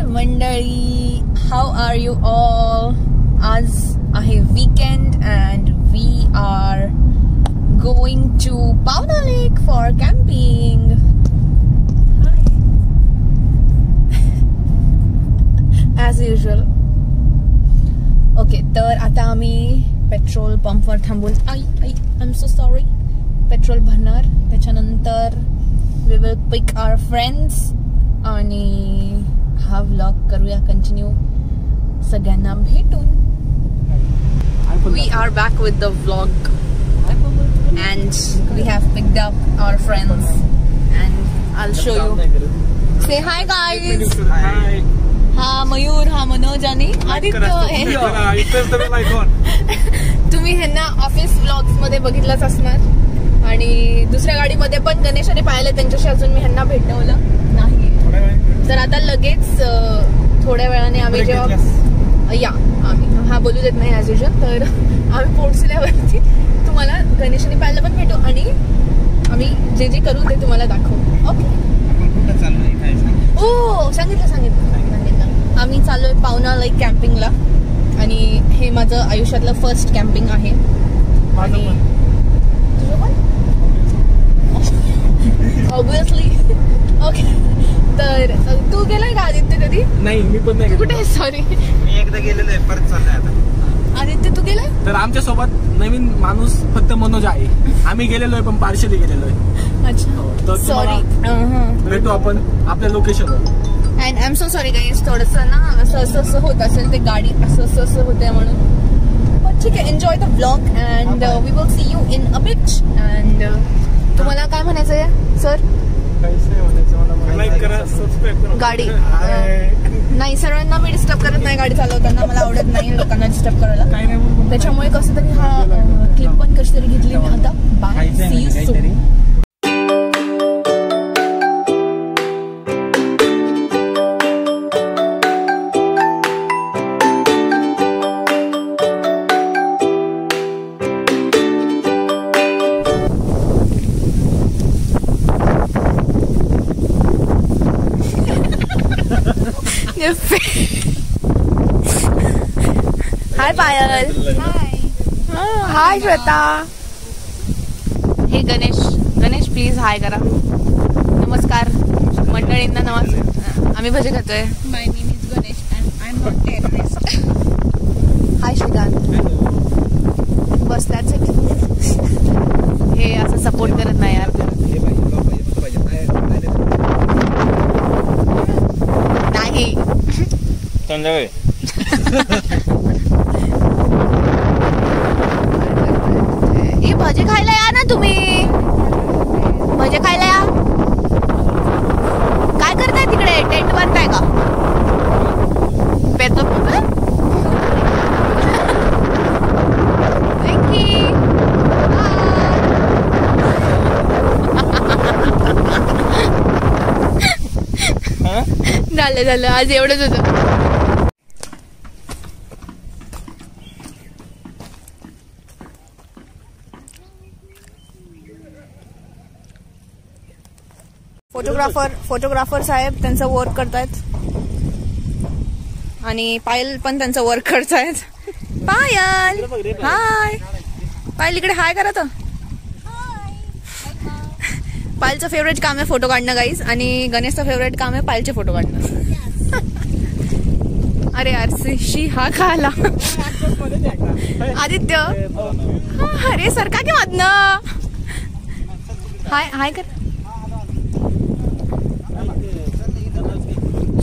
मंडळी, how are you all? आज आहे weekend and we are going to Pavana lake for camping. As usual. Okay, तर आता आम्ही पेट्रोल पंपवर थांबून I am so sorry petrol भरणार. त्याच्यानंतर we will pick our friends आणि हा व्लॉग करूया कंटिन्यू सगळ्यांना भेटून. We are back with the vlog and we have picked up our friends and I will show you. Say hi guys. हा मयूर, हा मनोज आणि आदित्य. तुम्ही ह्यांना ऑफिस व्लॉग्स मध्ये बघितलंच असणार आणि दुसऱ्या गाडीमध्ये पण गणेशाने पाहिलं. त्यांच्याशी अजून मी ह्यांना भेटवलं नाही. तर आता लगेच थोड्या वेळाने आम्ही जेव्हा आम्ही हा बोलू देत नाही ॲज युजल. तर आम्ही पोहोचल्यावरती तुम्हाला गणेशाने पाहायला पण भेटू आणि आम्ही जे जे करू ते तुम्हाला दाखवू. ओके. हो, सांगितलं. आम्ही चाललोय पावना लेक कॅम्पिंगला आणि हे माझं आयुष्यातलं फर्स्ट कॅम्पिंग आहे. आणि तुझं पण ऑब्विसली. ओके, तर तू गेलाय का आदित्य कधी? नाही, मी पण नाही. कुठे? सॉरी, मी एकदा गेलेलो आहे, परत चाललोय आता. आदित्य तू गेलाय? तर आमच्या सोबत नवीन माणूस फक्त मनोज आहे. आम्ही गेलेलो आहे पण पार्शली गेलेलो आहे. अच्छा, सॉरी. भेटू आपण आपल्या लोकेशनवर. And I am so sorry guys, थोडंसं ना असं होत असेल ते गाडी असं होते म्हणून. पण ठीक आहे, enjoy the blog and we will see you in a bit. And तुम्हाला काय म्हणायचं आहे सर? गाडी नाही, सर्वांना मी डिस्टर्ब करत नाही गाडी चालवताना. मला आवडत नाही लोकांना डिस्टर्ब करायला. त्याच्यामुळे कसं तरी हा क्लिप पण कशी तरी घेतली मी. आता बाय, सी यू सून. हाय पायल. हाय श्वेता. हे गणेश प्लीज हाय करा. नमस्कार मंडळींना. नमस्कार. आम्ही भजी खातोय. My name is Ganesh and I am not terrorist. Hi Shrikant. बस त्याच. हे असं सपोर्ट करत नाही यार. नाही हे भजे खायला या ना तुम्ही. भजे खायला या. काय करताय तिकडे? टेंट बांधताय का? पेतो झालं आज एवढंच होतं. फोटोग्राफर साहेब त्यांचं वर्क करतायत आणि पायल पण त्यांचं वर्क करतायत. पायल हाय. पायल इकडे हाय करा. तर पायलचं फेवरेट काम आहे फोटो काढणं गाईज आणि गणेशचं फेवरेट काम आहे पायलचे फोटो काढणं. अरे आरसी हा खाला आदित्य. अरे सरका की मधनं हाय कर.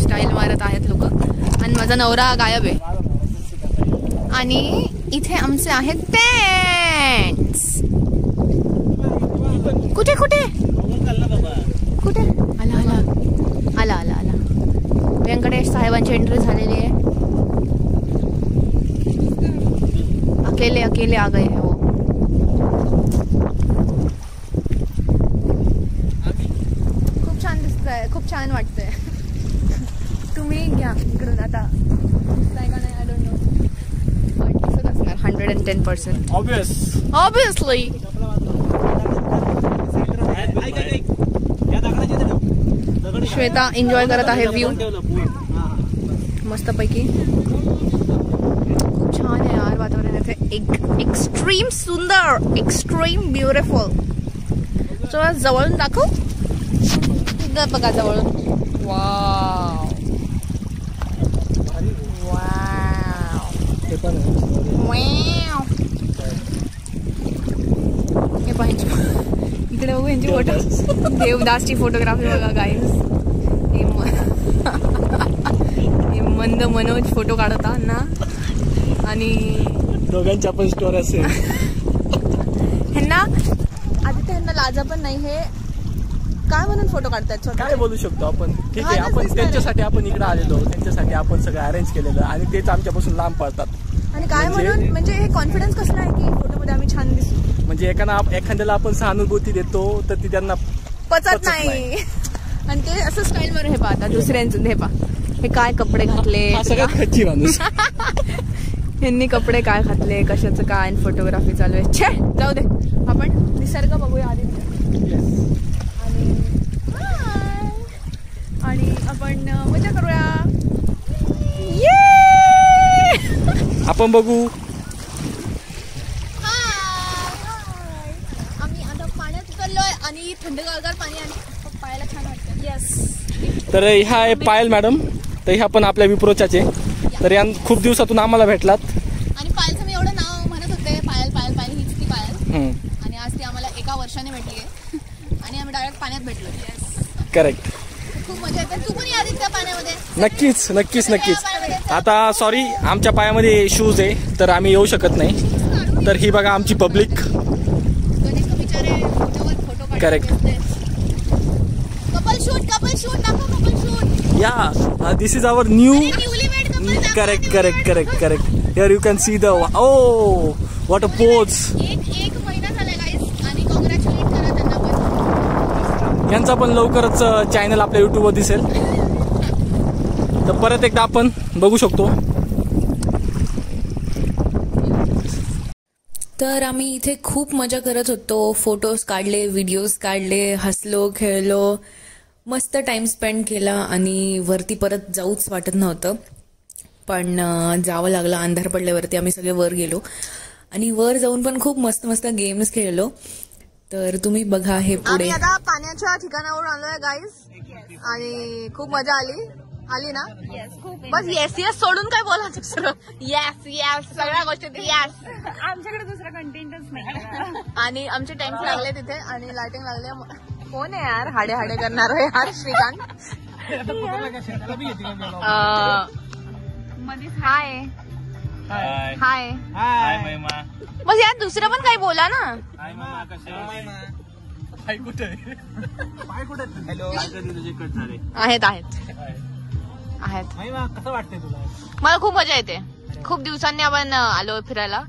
स्टाईल मारत आहेत लोक आणि माझा नवरा गायब आहे. आणि इथे आमचे आहेत टेंट्स. कुठे कुठे आला व्यंकटेश साहेबांची एंट्री झालेली आहे. अकेले आ गए हैं वो. खूप छान दिसतंय, खूप छान वाटतंय. तुम्ही घ्या इकडून. आता दिसताय का नाही आय डोंट नो. पण दिसत असणार 110%. ऑब्वियसली. श्वेता एन्जॉय करत आहे व्ह्यू. मस्तपैकी. खूप छान आहे यार वातावरण इथे. एक्स्ट्रीम सुंदर, एक्स्ट्रीम ब्युटिफुल. चला जवळून दाखव. इथं बघा जवळून. Wow wow wow. हे पाहिजे इकडे बघू यांची फोटो. देवदासची फोटोग्राफी बघा गाईज. हे मंद मनोज फोटो काढता ना. आणि दोघांच्या पण स्टोरी असेल. ह्यांना आदित्य ह्यांना लाजा पण नाही. हे काय म्हणून फोटो काढतायत? काय बोलू शकतो आपण. ठीक आहे, आपण त्यांच्यासाठी आपण इकडे आलेलो, त्यांच्यासाठी आपण सगळं अरेंज केलेलं आणि तेच आमच्यापासून लांब पडतात. आणि काय म्हणून म्हणजे हे कॉन्फिडन्स कसला आहे की फोटोमध्ये आम्ही छान दिसू. म्हणजे एखाद्याला आपण सहानुभूती देतो तर ती त्यांना पचत नाही. आणि ते असं स्टाईल मध्ये हे पाहता दुसऱ्यांचं. हे पा हे काय कपडे घातले. सगळ्यात खच्ची माणूस. ह्यांनी कपडे काय घातले, कशाचं काय, फोटोग्राफी चालू आहे. छे जाऊ दे, आपण निसर्ग बघूया आधी. आणि आपण मजा करूया. आपण बघू. आम्ही आता पाण्यात उतरलोय आणि थंडगार पाणी आणि पायाला छान वाटतं. येस. तर ह्या आहे पायल मॅडम. तर ह्या पण आपल्या विप्रोच्याचे. तर या खूप दिवसातून आम्हाला भेटलात. आणि पायलचं मी एवढं नाव म्हणत होते, पायल पायल पायल, हीच ती पायल. आणि आज ती आम्हाला 1 वर्षाने भेटली आहे आणि आम्ही डायरेक्ट पाण्यात भेटलो. Yes correct. खूप मजा येते. तू पण आधी त्या पाण्यामध्ये. नक्कीच नक्कीच नक्कीच. आता सॉरी आमच्या पायामध्ये शूज आहे तर आम्ही येऊ शकत नाही. तर ही बघा आमची पब्लिक. करेक्ट. कपल शूट दाखव. Couple shoot. Yeah this is our new. Correct correct correct correct. Here you can see the oh what a pose. एक महिना झाला गाईस आणि कॉंग्रॅच्युलेट करा त्यांना पण. यांचा पण लवकरच चॅनल आपल्या युट्यूबवर दिसेल. तर परत एकदा आपण बघू शकतो. तर आम्ही इथे खूप मजा करत होतो. फोटोज काढले, व्हिडिओज काढले, हसलो, खेळलो, मस्त टाइम स्पेंड केला आणि वरती परत जाऊच वाटत नव्हतं. पण जावं लागलं. अंधार पडल्यावरती आम्ही सगळे वर गेलो आणि वर जाऊन पण खूप मस्त मस्त गेम्स खेळलो. तर तुम्ही बघा हे पुढे. आता पाण्याच्या ठिकाणावर आलोय गाईज आणि खूप मजा आली ना. बस येस सोडून काय बोला दुसरं. येस सगळ्या गोष्टी येस. आमच्याकडे दुसरा कंटेंटच नाही. आणि आमचे टँक्स लागले तिथे आणि लाइटिंग लागले. कोण आहे यार हाडे हाडे करणार यार? श्रीकांत. हाय हाय हाय. बस यार दुसरं पण काही बोला ना. आहेत कसं वाटतंय तुला? मला खूप मजा येते. खूप दिवसांनी आपण आलो फिरायला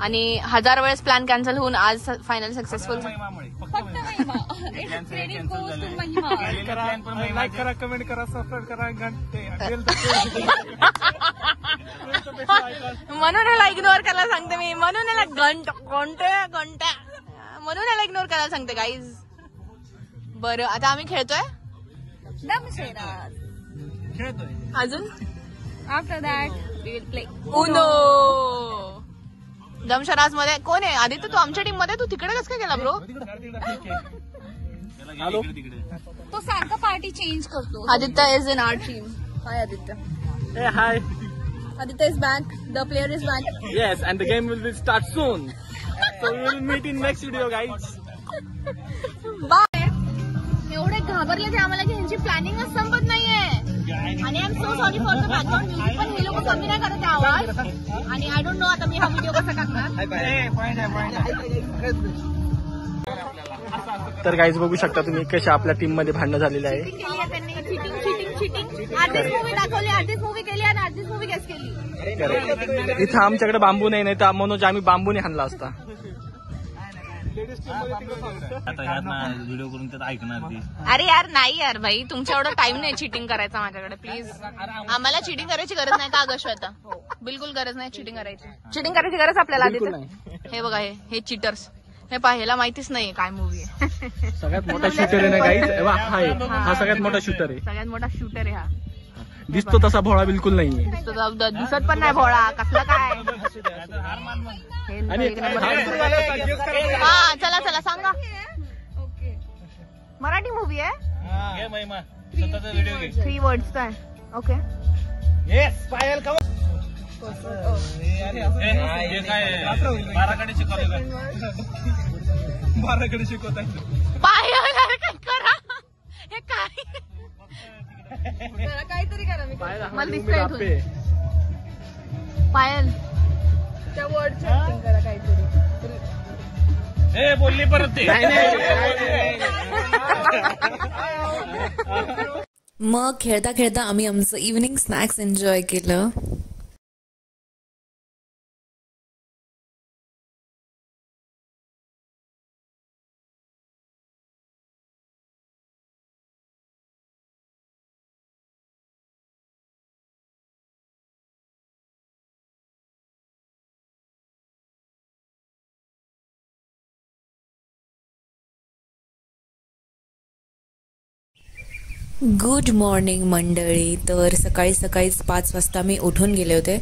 आणि 1000 वेळेस प्लॅन कॅन्सल होऊन आज फायनल सक्सेसफुल. लाईक करा, कमेंट करा, सबस्क्राईब करा. म्हणून याला इग्नोर करायला सांगते मी. म्हणून याला घंटा म्हणून याला इग्नोर करायला सांगते गाईज. बरं आता आम्ही खेळतोय अजून. After that we will play Uno. दमशराज मध्ये कोण आहे? आदित्य तू आमच्या टीम मध्ये. तू तिकडे कसं काय गेला ब्रो? तो सारखा पार्टी चेंज करतो. Aditya is in our team. Hi Aditya. Hey, hi. Aditya is back. The player is back. Yes, and the game will start soon. So we will meet in next video, guys. Bye. एवढे घाबरले ते आम्हाला की ह्यांची प्लॅनिंगच संपत नाहीये. आणि I am so sorry for the background music. पण हे लोक कमी नाही करत आवाज. आणि आय डोंट नो आता मी हा व्हिडिओ कसा टाकणार. तर गाईज बघू शकता तुम्ही कशा आपल्या टीम मध्ये भांडणं झालेले आहे. चिटिंग आधीच मूवी दाखवली, आधीच मूवी केली आणि आधीच मूवी गेस केली. इथं आमच्याकडे बांबू नाही तर मनोज आम्ही बांबूने हाणला असता. आता ह्यात ना व्हिडिओ करून त्यात ऐकणार ती. अरे यार नाही यार भाई, तुमच्या एवढा टाइम नाही चिटिंग करायचा माझ्याकडे. प्लीज आम्हाला चिटिंग करायची गरज नाही का अगश्वता? बिलकुल गरज नाही चिटिंग करायची. चिटिंग करायची गरज आपल्याला आधी. हे बघा हे चिटर्स. हे पाहायला माहितीच नाही काय मूवी आहे. सगळ्यात मोठा शूटर आहे ना गाईज. हा सगळ्यात मोठा शूटर आहे. सगळ्यात मोठा शूटर आहे हा. दिसतो तसा भोळा बिलकुल नाहीये. दिसत पण नाही भोळा कसला काय. आणि हा चला चला सांगा. मराठी मूवी आहे. 3 words काय. ओके बाराकडे शिकवतात. पायल काय करा हे काय काहीतरी करा. मला दिसतंय इथून. पायल त्या वर्डची ऍक्टिंग करा काहीतरी. बोलली परत ते. मग खेळता खेळता आम्ही आमचं इव्हनिंग स्नॅक्स एन्जॉय केलं. गुड मॉर्निंग मंडळी. तर सकाळी सकाळीच 5 वाजता मी उठून गेले होते.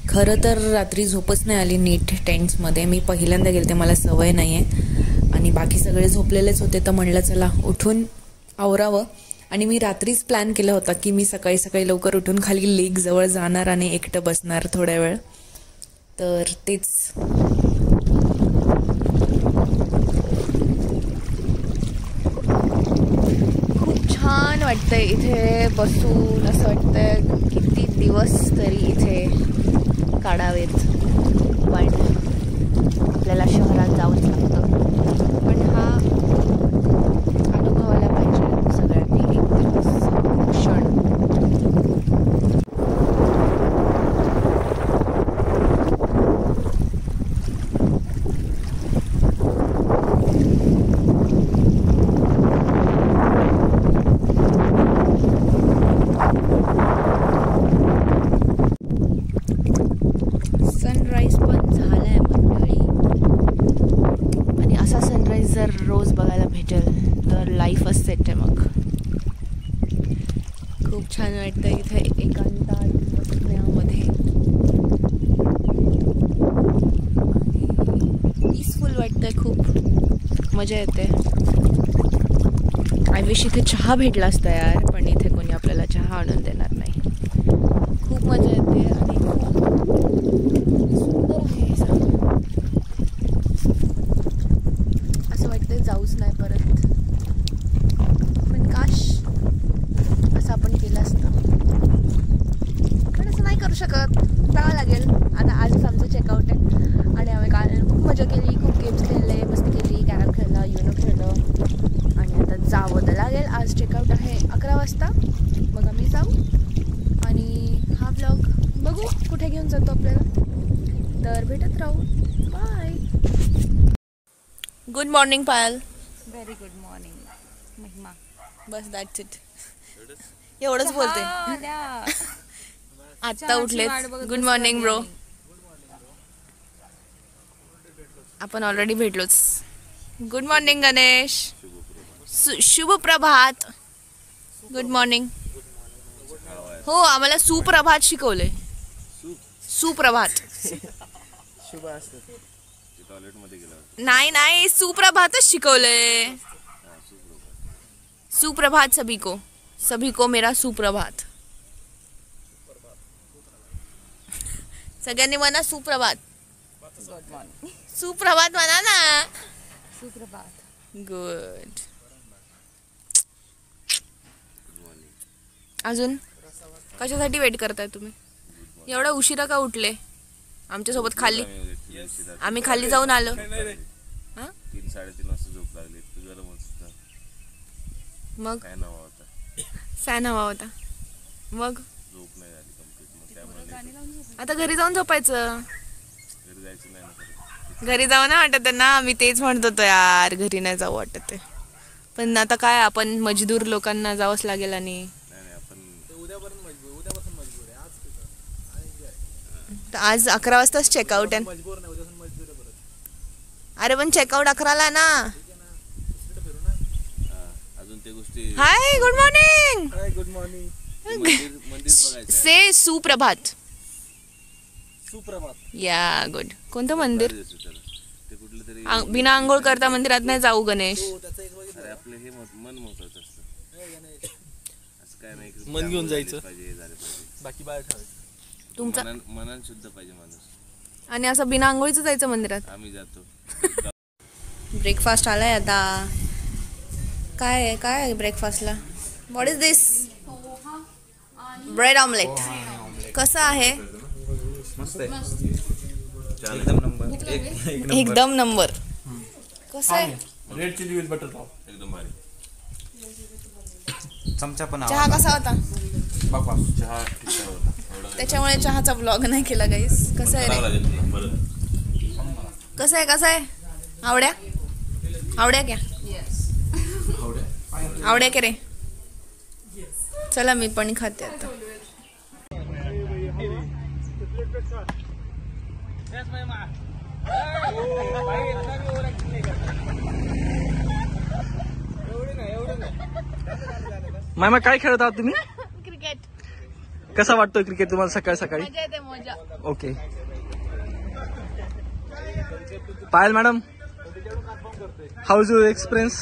खरं तर रात्री झोपच नाही आली नीट टेंट्समध्ये. मी पहिल्यांदा गेले, मला सवय नाही आहे आणि बाकी सगळे झोपलेलेच होते. तर म्हणलं चला उठून आवरावं. आणि मी रात्रीच प्लॅन केला होता की मी सकाळी सकाळी लवकर उठून खाली लेकजवळ जाणार आणि एकटं बसणार थोड्या वेळ. तर तेच छान वाटतंय इथे बसून. असं वाटतंय किती दिवस तरी इथे काढावेत. पण आपल्याला शहरात जावंच लागतं. पण हा अनुभवायला पाहिजे सगळ्यांनी एक दिवस क्षण. सनराईज पण झालाय मंडळी. आणि असा सनराईज जर रोज बघायला भेटेल तर लाईफच सेट आहे. मग खूप छान वाटतं इथे एकांतात बसण्यामध्ये आणि पीसफुल वाटतंय. खूप मजा येते. आय विश इथे चहा भेटला असता यार, पण इथे कोणी आपल्याला चहा आणून देणार नाही. खूप मजा येते आणि सुंदर आहे हे सगळं. असं वाटतं जाऊच नाही परत. पण काश असं आपण केलं असतं. पण असं नाही करू शकत, जावं लागेल. आता आजच आमचं चेकआउट आहे आणि आम्ही काल खूप मजा केली, खूप गेम्स खेळले, मस्ती केली, कॅरम खेळला, युनो खेळलं आणि आता जावं तर लागेल. आज चेकआउट आहे 11 वाजता. मग आम्ही जाऊ आणि हा व्लॉग बघू कुठे घेऊन जातो आपल्याला. तर भेटत राहू. Bye. Good morning Payal. Very good morning Mahima. बस दॅट्स इट. एवढंच बोलते. आत्ता उठले. Good morning bro. आपण ऑलरेडी भेटलोच. Good morning Ganesh. शुभ प्रभात. Good morning. हो आम्हाला सुप्रभात शिकवले. सुप्रभात नाही नाही सुप्रभातच शिकवलंय. सुप्रभात सभी को मेरा सुप्रभात. सगळ्यांनी म्हणा सुप्रभात. सुप्रभात म्हणा ना. सुप्रभात. गुड. अजून कशासाठी वेट करताय तुम्ही? एवढा उशिरा का उठले? आमच्यासोबत खाली आम्ही खाली जाऊन आलो. 3-3:30 वाजता झोप लागली. गरम होत. मग फॅन हवा होता. मग झोप नाही झाली कंप्लीट. त्यामुळे आता घरी जाऊन झोपायचं. घरी जायचं नाही ना. घरी जाऊ ना वाटत ना. मी तेच म्हणत होतो यार, घरी नाही जाऊ वाटत. पण आता काय, आपण मजदूर लोकांना जावंच लागेल. आणि आज 11 वाजताच चेकआउट आहे. अरे पण चेकआउट 11ला ना. अजून ते गोष्टी. Hi good morning. Good morning. Say सुप्रभात. सुप्रभात. या गुड. कोणतं मंदिर? बिना आंघोळ करता मंदिरात नाही जाऊ गणेश. आपलं हे मन महत्वाचं असतं. असं काय नाही मन घेऊन जायचं, बाकी बाहेर ठेवायचं. तुमचा मनान शुद्ध पाहिजे माणूस. आणि असं बिना आंघोळीचं जायचं मंदिरात. आम्ही जातो. ब्रेकफास्ट आलाय आता. काय आहे काय आहे ब्रेकफास्टला? What is this? Bread omelette. कसं आहे? एकदम नंबर. कसं आहे? रेड चिली विथ बटर पाव. एकदम भारी. चमचा पण चहा कसा होता? चहा त्याच्यामुळे चहाचा व्लॉग नाही केला गाईस. कसं आहे रे? कसं आहे कसं आहे? आवड्या आवड्या क्या? आवड्या के रे? चला मी पण खाते आता. मामा काय खेळत आहात तुम्ही? क्रिकेट. कसा वाटतोय क्रिकेट तुम्हाला सकाळी सकाळी? मजा येते मजा. Okay. Payal madam, how is your experience?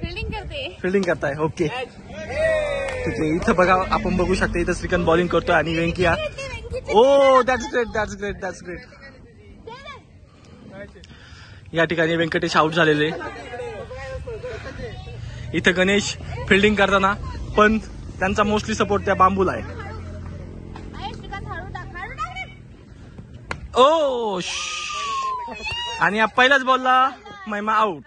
Fielding करते. फिल्डिंग करताय. ओके ठीक आहे. इथं बघा, आपण बघू शकता इथं श्रीकांत बॉलिंग करतोय आणि Venkiya. Oh that's great, that's great, that's great. या ठिकाणी व्यंकटेश आउट झालेले. इथं गणेश फिल्डिंग करताना, पण त्यांचा मोस्टली सपोर्ट त्या बांबूला आहे. ओ आणि या पहिल्याच बॉलला महिमा आउट.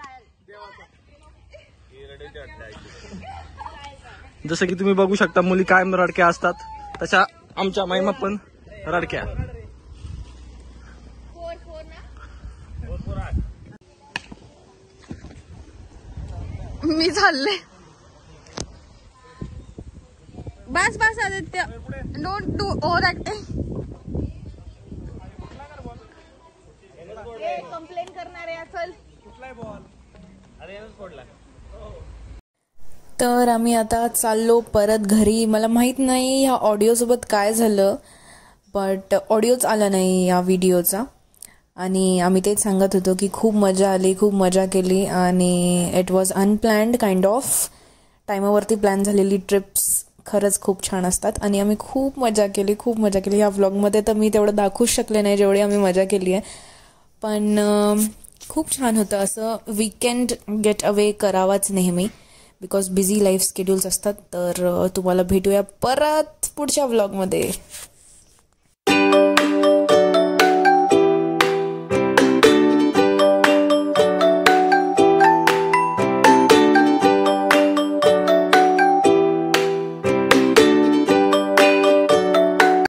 जसं की तुम्ही बघू शकता, मुली कायम रडक्या असतात, तशा आमच्या महिमा पण रडक्या. मी चालले. बस बस Aditya, don't do over acting. Complain करणार आहे असल. तर आम्ही आता चाललो परत घरी. मला माहीत नाही ह्या ऑडिओसोबत काय झालं, बट ऑडिओच आला नाही या व्हिडिओचा. आणि आम्ही तेच सांगत होतो की खूप मजा आली, खूप मजा केली. आणि it was unplanned kind of. टायमावरती प्लॅन झालेली ट्रिप्स खरंच खूप छान असतात. आणि आम्ही खूप मजा केली, खूप मजा केली. ह्या व्लॉगमध्ये तर मी तेवढं दाखवूच शकले नाही जेवढी आम्ही मजा केली आहे. पण खूप छान होतं. असं वीकेंड गेट अवे करावाच नेहमी, बिकॉज बिझी लाईफ स्केड्यूल्स असतात. तर तुम्हाला भेटूया परत पुढच्या व्लॉगमध्ये.